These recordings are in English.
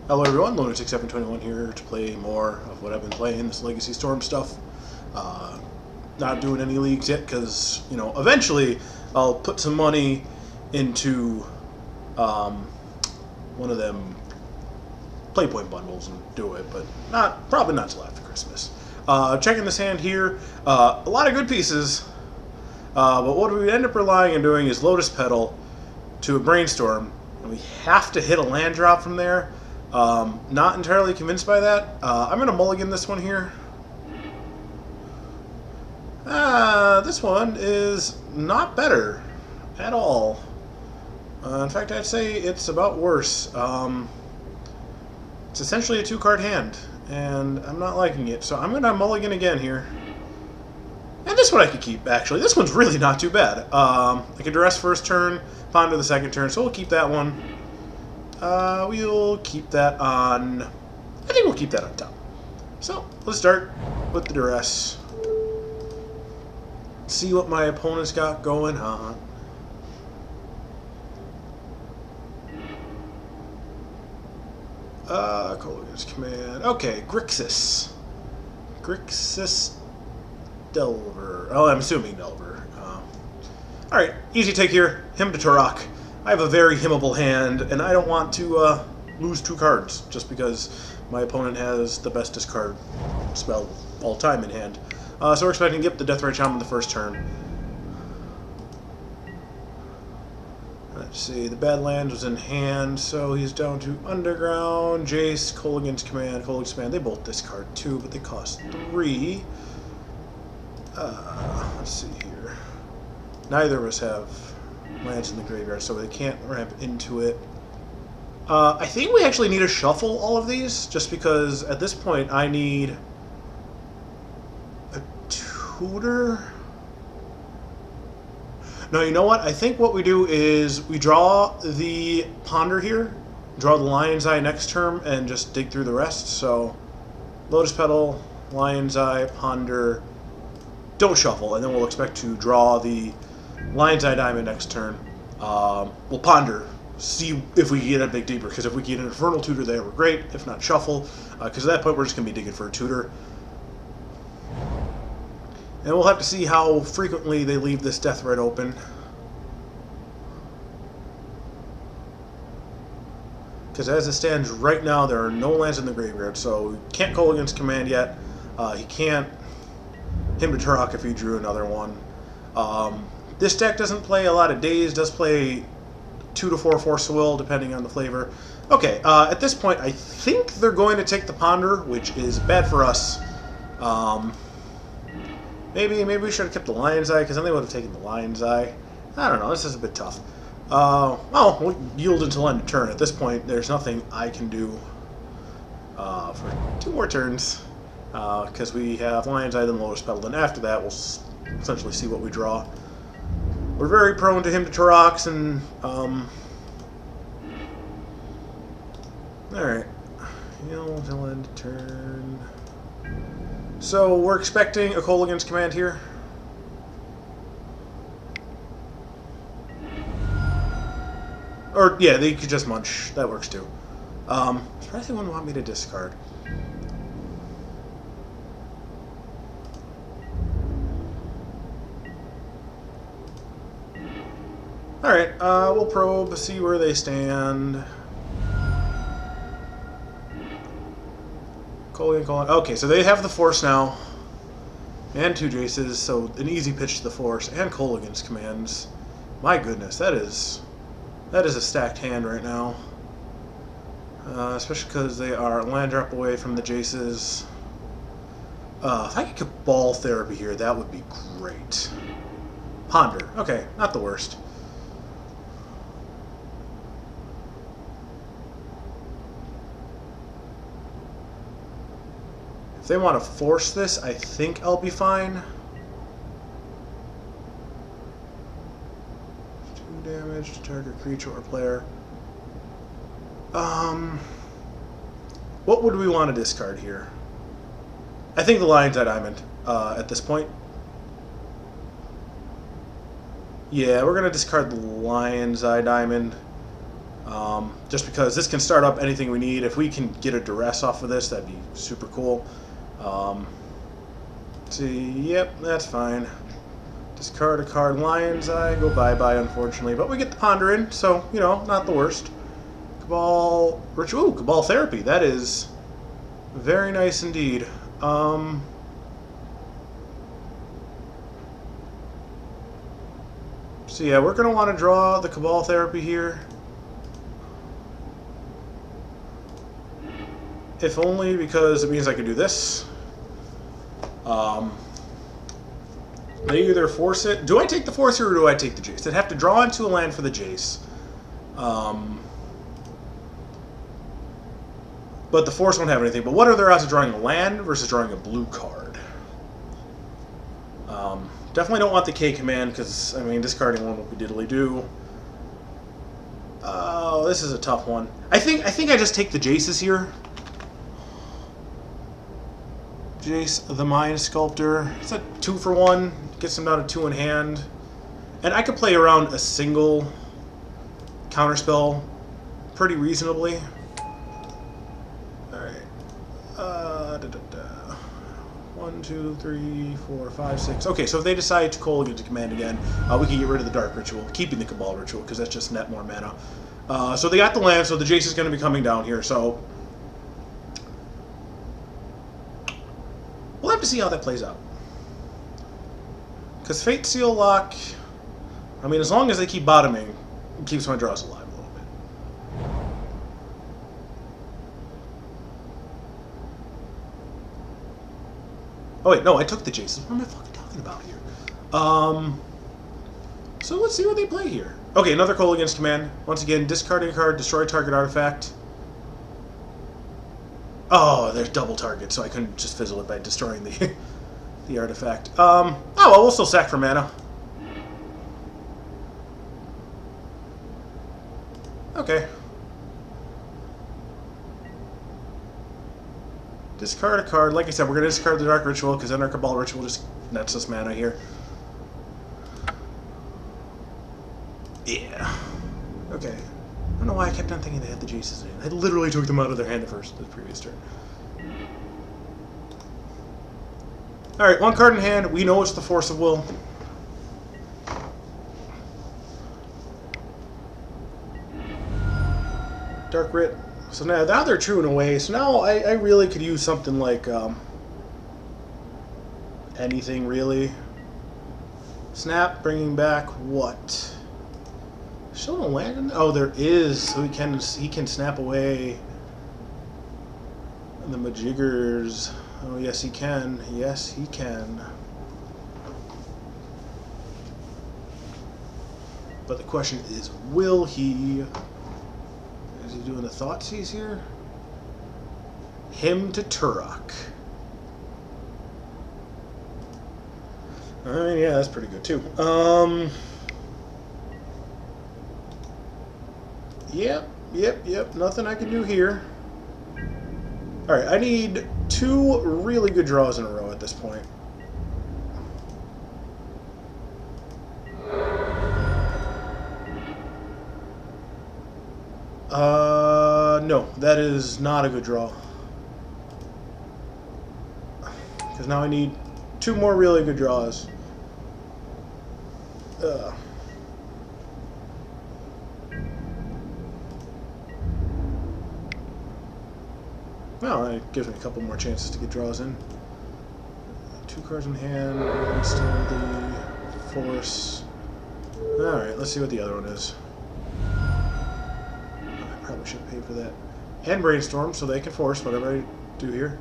Hello everyone, Lunatic721 here to play more of what I've been playing, this Legacy Storm stuff. Not doing any leagues yet because, you know, eventually I'll put some money into one of them Playpoint bundles and do it, but probably not till after Christmas. Checking this hand here, a lot of good pieces, but what we end up relying on doing is Lotus Petal to a Brainstorm, and we have to hit a land drop from there. Not entirely convinced by that. I'm going to mulligan this one here. This one is not better at all. In fact, I'd say it's about worse. It's essentially a two-card hand, and I'm not liking it. So I'm going to mulligan again here. And this one I could keep, actually. This one's really not too bad. I could duress first turn, ponder the second turn, so we'll keep that one. We'll keep that on... I think we'll keep that on top. So, let's start with the duress. See what my opponent's got going on. Colgan's command. Okay, Grixis. Grixis Delver. Oh, I'm assuming Delver. Alright, easy take here. Him to Turok. I have a very himmable hand, and I don't want to lose two cards just because my opponent has the best discard spell of all time in hand. So we're expecting to get the Deathray Shaman the first turn. Let's see, the Badlands was in hand, so he's down to Underground, Jace, Colgan's Command, they both discard 2, but they cost 3. Let's see here. Neither of us have lands in the graveyard, so they can't ramp into it. I think we actually need to shuffle all of these, just because at this point I need a tutor. No, you know what? I think what we do is we draw the Ponder here, draw the Lion's Eye next turn, and just dig through the rest. So, Lotus Petal, Lion's Eye, Ponder, don't shuffle, and then we'll expect to draw the Lion's Eye Diamond next turn. We'll Ponder, see if we can get a big deeper, because if we get an Infernal Tutor there, we're great. If not, shuffle, because at that point we're just going to be digging for a tutor. And we'll have to see how frequently they leave this Death Red open. Because as it stands right now, there are no lands in the graveyard, so we can't call against command yet. He can't him to Turok if he drew another one. This deck doesn't play a lot of Daze, does play 2 to 4 Force of Will, depending on the flavor. Okay, at this point, I think they're going to take the Ponder, which is bad for us. Maybe we should have kept the Lion's Eye, because then they would have taken the Lion's Eye. I don't know, this is a bit tough. Well, we'll yield until end of turn. At this point, there's nothing I can do for 2 more turns, because we have Lion's Eye, then Lotus Petal, then after that we'll essentially see what we draw. We're very prone to him to Turoks, and alright. Yield until end of turn. So we're expecting a Colgan's Command here. Or, yeah, they could just munch. That works too. Surprised they wouldn't want me to discard. Alright, we'll probe, see where they stand. Colgan. Okay, so they have the Force now. And 2 Jaces, so an easy pitch to the Force. And Colgan's commands. My goodness, that is a stacked hand right now. Especially because they are a land drop away from the Jaces. If I could get Ball Therapy here, that would be great. Ponder. Okay, not the worst. If they want to force this, I think I'll be fine. 2 damage to target creature or player. What would we want to discard here? I think the Lion's Eye Diamond at this point. Yeah, we're going to discard the Lion's Eye Diamond. Just because this can start up anything we need. If we can get a duress off of this, that'd be super cool. See, yep, that's fine. Discard a card. Lion's Eye, go bye-bye, unfortunately. But we get the Ponder in, so, you know, not the worst. Cabal Ritual. Ooh, Cabal Therapy. That is very nice indeed. So yeah, we're going to want to draw the Cabal Therapy here. If only because it means I can do this. I either force it. Do I take the force here or do I take the Jace? I'd have to draw into a land for the Jace. But the force won't have anything. But what are their odds of drawing a land versus drawing a blue card? Definitely don't want the K command because, I mean, discarding one will be diddly do. Oh, this is a tough one. I think I just take the Jaces here. Jace the Mind Sculptor. It's a 2-for-1. Gets him down to 2 in hand. And I could play around a single counterspell pretty reasonably. Alright. 1, 2, 3, 4, 5, 6. Okay, so if they decide to call against a command again, we can get rid of the Dark Ritual, keeping the Cabal Ritual, because that's just net more mana. So they got the land, so the Jace is going to be coming down here, so we'll have to see how that plays out. Because Fate Seal Lock, I mean, as long as they keep bottoming, it keeps my draws alive a little bit. Oh wait, no, I took the Jaces. What am I fucking talking about here? So let's see what they play here. Okay, another Call Against Command. Once again, discarding a card, destroy target artifact. Oh, there's double target, so I couldn't just fizzle it by destroying the the artifact. Oh, well, we'll still sack for mana. Okay. Discard a card. Like I said, we're going to discard the Dark Ritual, because then our Cabal Ritual just nets us mana here. Yeah. Okay. I don't know why I kept on thinking they had the Jaces in. I literally took them out of their hand the previous turn. Alright, 1 card in hand. We know it's the Force of Will. Dark Writ. So now they're true in a way. So now I really could use something like anything, really. Snap, bringing back what? Still no land in there? Oh, there is. So he can snap away the Majiggers. Oh, yes, he can. Yes, he can. But the question is, will he? Is he doing the Thoughtseize here? Him to Turok. Alright, yeah, that's pretty good, too. Yep. Nothing I can do here. Alright, I need 2 really good draws in a row at this point. No, that is not a good draw. Because now I need 2 more really good draws. Well, it gives me a couple more chances to get draws in. 2 cards in hand, and still the Force. Alright, let's see what the other one is. I probably should pay for that. And Brainstorm, so they can force whatever I do here.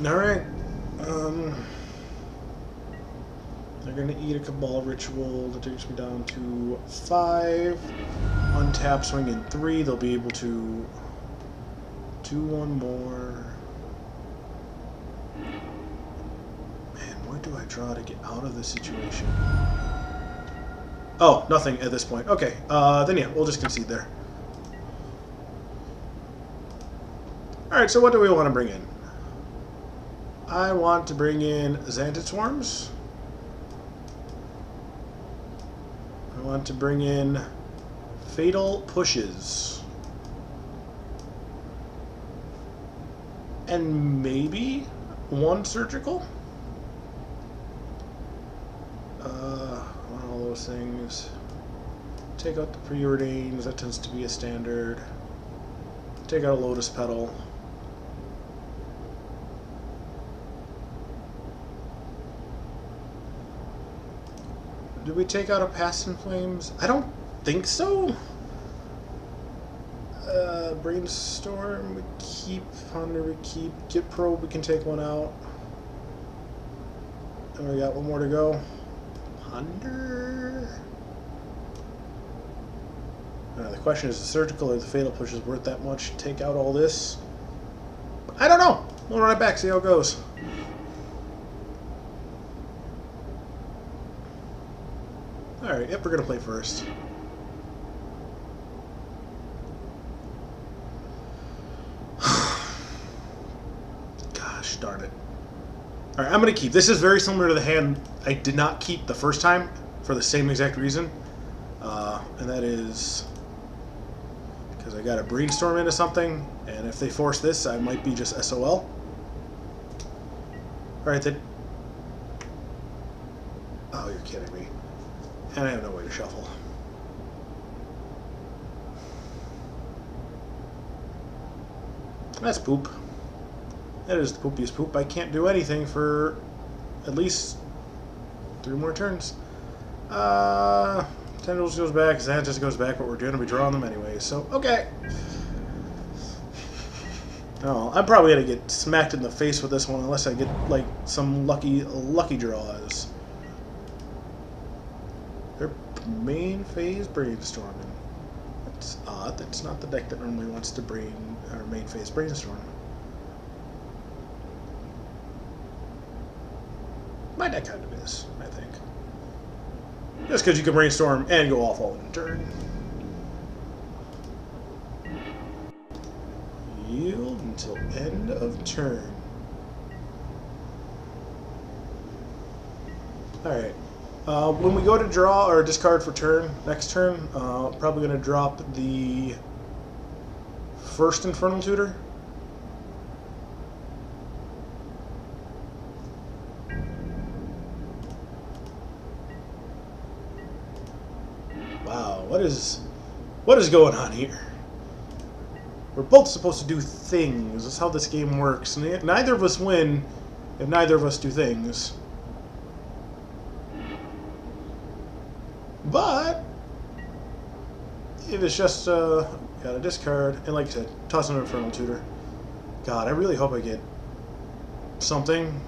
Alright. They're going to eat a Cabal Ritual that takes me down to 5. Untap, swing in 3. They'll be able to do 1 more. Man, what do I draw to get out of this situation? Oh, nothing at this point. Okay, then yeah, we'll just concede there. Alright, so what do we want to bring in? I want to bring in Xantid Swarms. want to bring in Fatal Pushes. And maybe one Surgical? One of all those things. Take out the Preordains, that tends to be a standard. Take out a Lotus Petal. Did we take out a Past in Flames? I don't think so. Brainstorm, we keep. Ponder, we keep. Get Probe, we can take one out. And we got one more to go. Ponder. The question is, the Surgical or the Fatal Push is worth that much to take out all this? I don't know. We'll run it back, see how it goes. Alright, yep, we're going to play first. Gosh darn it. Alright, I'm going to keep. This is very similar to the hand I did not keep the first time for the same exact reason. And that is because I got to Brainstorm into something, and if they force this, I might be just SOL. Alright, then. Oh, you're kidding me. And I have no way to shuffle. That's poop. That is the poopiest poop. I can't do anything for at least 3 more turns. Tendrils goes back, Xantus goes back, but we're going to be drawing them anyway, so okay. Oh, I'm probably going to get smacked in the face with this one unless I get, like, some lucky draws. Their main phase Brainstorming. That's odd. That's not the deck that normally wants to main phase Brainstorm. My deck kind of is, I think. Just because you can Brainstorm and go off all in a turn. Yield until end of turn. Alright. When we go to draw or discard for turn, next turn, probably going to drop the first Infernal Tutor. Wow, what is going on here? We're both supposed to do things. That's how this game works. Neither of us win if neither of us do things. But if it's just got a discard, and like I said, toss an Infernal Tutor. God, I really hope I get something.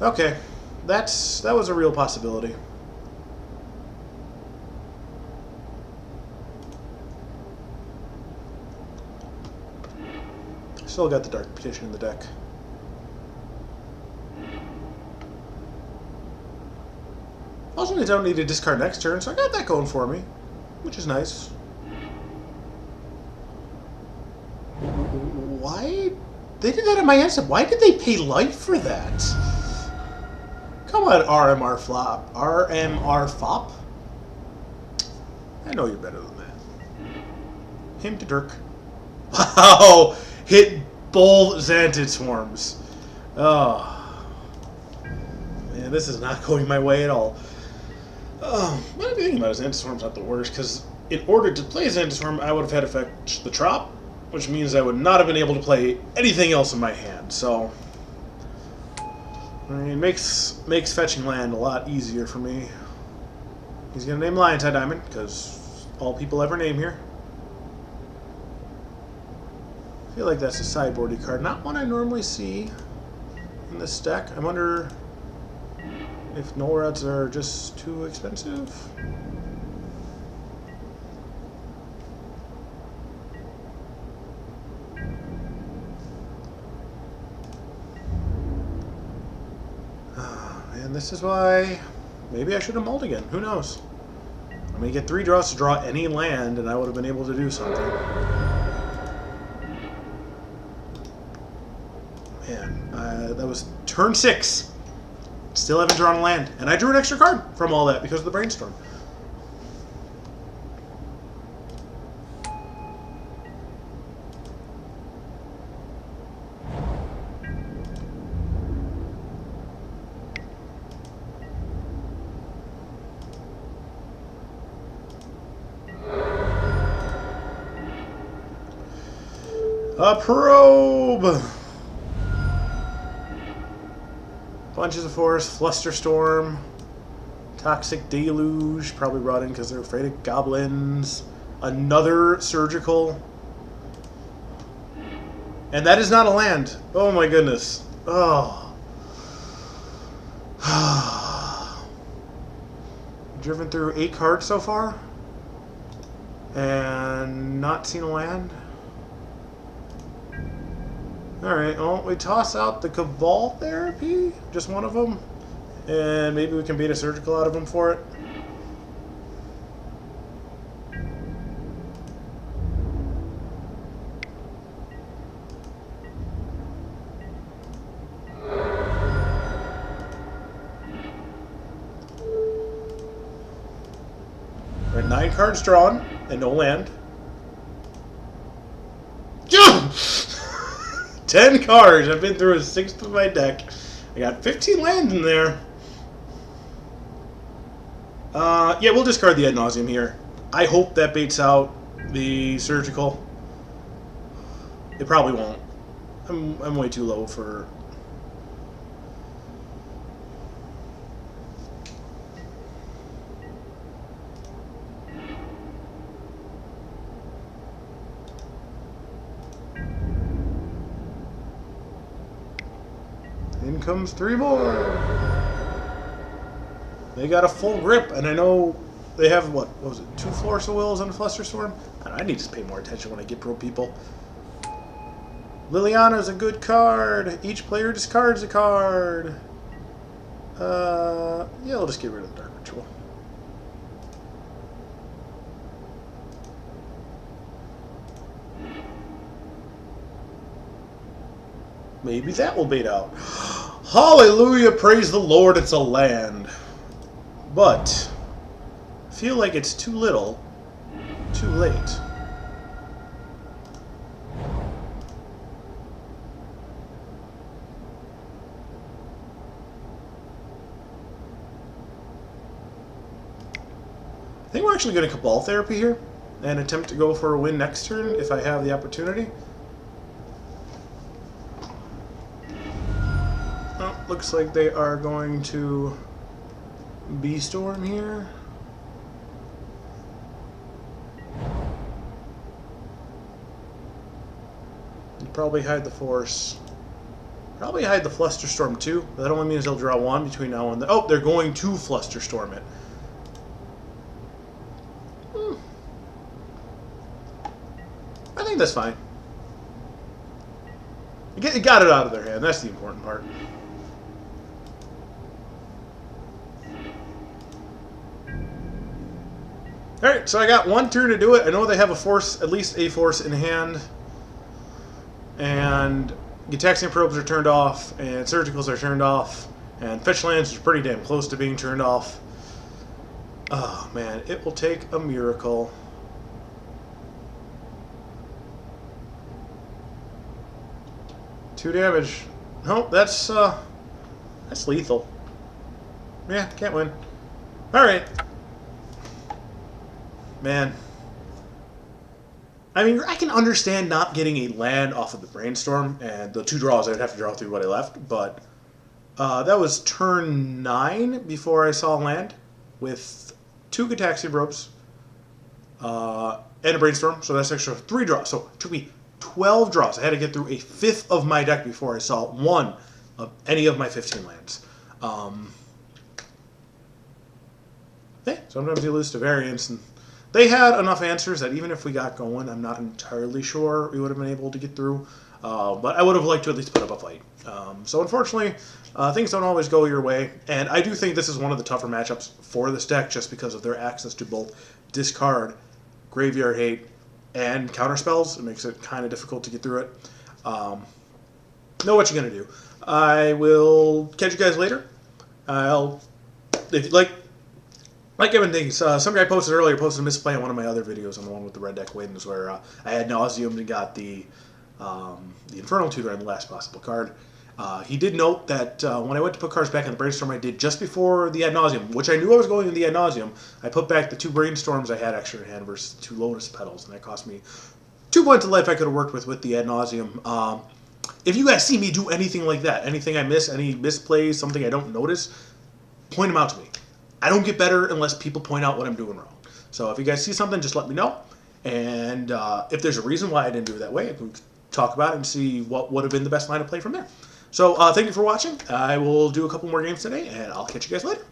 Okay, that was a real possibility. Still got the Dark Petition in the deck. Also, I don't need to discard next turn, so I got that going for me, which is nice. Why? They did that in my answer. Why did they pay life for that? Come on, RMR flop. RMR fop? I know you're better than that. Him to Dirk. Wow! Hit both Xantid Swarms. Oh. Man, this is not going my way at all. What I'm thinking about is Xantid Swarm's not the worst, because in order to play Xantid Swarm, I would have had to fetch the Trop, which means I would not have been able to play anything else in my hand, so... I mean, it makes fetching land a lot easier for me. He's going to name Lion's Eye Diamond, because all people ever name here. I feel like that's a sideboardy card. Not one I normally see in this deck. I wonder if Null-Rods are just too expensive. And this is why maybe I should have mulled again. Who knows? I'm going to get 3 draws to draw any land, and I would have been able to do something. Man, that was turn 6. Still haven't drawn a land. And I drew an extra card from all that because of the brainstorm. A probe! Bunches of Force, Flusterstorm, Toxic Deluge, probably brought in because they're afraid of goblins. Another Surgical. And that is not a land. Oh my goodness. Oh. Driven through 8 cards so far. And not seen a land. Alright, well, we toss out the Cabal Therapy, just one of them, and maybe we can beat a Surgical out of them for it. Alright, 9 cards drawn, and no land. 10 cards. I've been through a sixth of my deck. I got 15 lands in there. Yeah, we'll discard the ad nauseam here. I hope that baits out the Surgical. It probably won't. I'm way too low for... In comes 3 more. They got a full grip, and I know they have, what was it, 2 Force of Wills and a Flusterstorm? I need to pay more attention when I get pro people. Liliana's a good card. Each player discards a card. Yeah, we'll just get rid of the Dark Ritual. Maybe that will bait out. Hallelujah, praise the Lord, it's a land. But, I feel like it's too little, too late. I think we're actually going to Cabal Therapy here and attempt to go for a win next turn if I have the opportunity. Oh, looks like they are going to B-Storm here. And probably hide the Force. Probably hide the Flusterstorm too. That only means they'll draw 1 between now and then. Oh, they're going to Flusterstorm it. I think that's fine. It got it out of their hand. That's the important part. Alright, so I got 1 turn to do it. I know they have a Force, at least a Force in hand. And Gitaxian Probes are turned off, and Surgicals are turned off, and Fetch Lands is pretty damn close to being turned off. Oh man, it will take a miracle. Two damage. No, that's lethal. Yeah, can't win. Alright. Man. I mean, I can understand not getting a land off of the Brainstorm, and the 2 draws, I'd have to draw through what I left, but that was turn 9 before I saw land, with 2 Gitaxian Probes, and a Brainstorm, so that's extra 3 draws. So it took me 12 draws. I had to get through a 5th of my deck before I saw 1 of any of my 15 lands. Yeah, sometimes you lose to variance, and they had enough answers that even if we got going, I'm not entirely sure we would have been able to get through. But I would have liked to at least put up a fight. So unfortunately, things don't always go your way. And I do think this is one of the tougher matchups for this deck just because of their access to both discard, graveyard hate, and counter spells. It makes it kind of difficult to get through it. Know what you're going to do. I will catch you guys later. I'll if like Evan thinks, some guy posted a misplay on one of my other videos on the one with the red deck wins where I had nauseum and got the Infernal Tutor on the last possible card. He did note that when I went to put cards back in the brainstorm I did just before the ad nauseum, which I knew I was going in the ad nauseum, I put back the 2 brainstorms I had extra in hand versus 2 lotus petals, and that cost me 2 points of life I could have worked with the ad nauseum. If you guys see me do anything like that, anything I miss, any misplays, something I don't notice, point them out to me. I don't get better unless people point out what I'm doing wrong. So if you guys see something, just let me know. And if there's a reason why I didn't do it that way, we can talk about it and see what would have been the best line of play from there. So thank you for watching. I will do a couple more games today, and I'll catch you guys later.